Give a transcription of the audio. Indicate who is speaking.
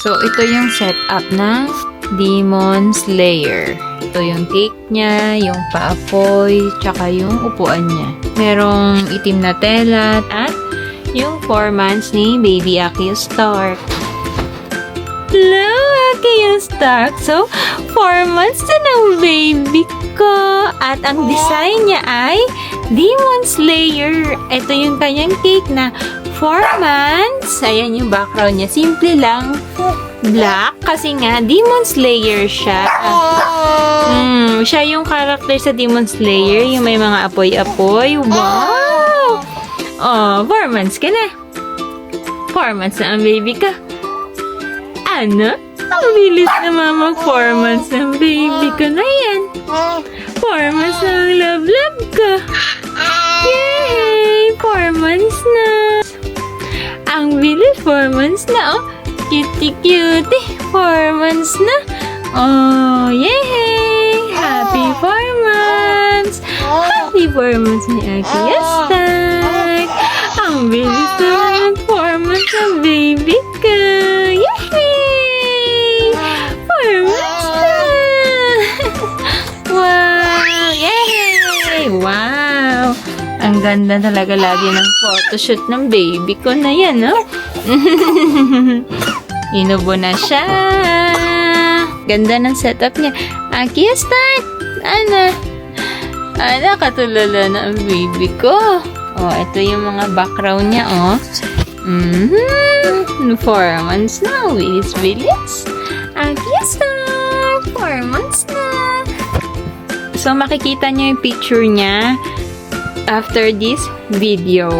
Speaker 1: So, ito yung setup ng Demon Slayer. Ito yung cake niya, yung paapoy, tsaka yung upuan niya. Merong itim na tela at yung 4 months ni Baby Akio Stark. Hello, Akio Stark! So, 4 months na ng baby ko. At ang design niya ay Demon Slayer. Ito yung kanyang cake na 4 months. Ayan yung background niya. Simple lang. Black. Kasi nga, Demon Slayer siya. Siya yung character sa Demon Slayer. Yung may mga apoy-apoy. Wow! Oh, 4 months ka na. 4 months na ang baby ka. Ano? Ang bilis na mag 4 months ng baby ko na yan. 4 months na ang love-love ko. Yay! 4 months na. Ang bilis, 4 months na, oh. Cutie-cutie. 4 months na. Oh, yay! Happy 4 months. Happy 4 months ni Akio Stark. Ang bilis na 4 months ng baby ko. Yay! 4 months na. Wow! Yay! Wow! Ang ganda talaga lagi ng photoshoot ng baby ko na yan, no? Inubo na siya. Ganda ng setup niya. Akio Stark! Ana, katulala na ang baby ko. Oh, ito yung mga background niya, oh. 4 months na. Bilis. Akio Stark! 4 months na. So, makikita niyo yung picture niya after this video.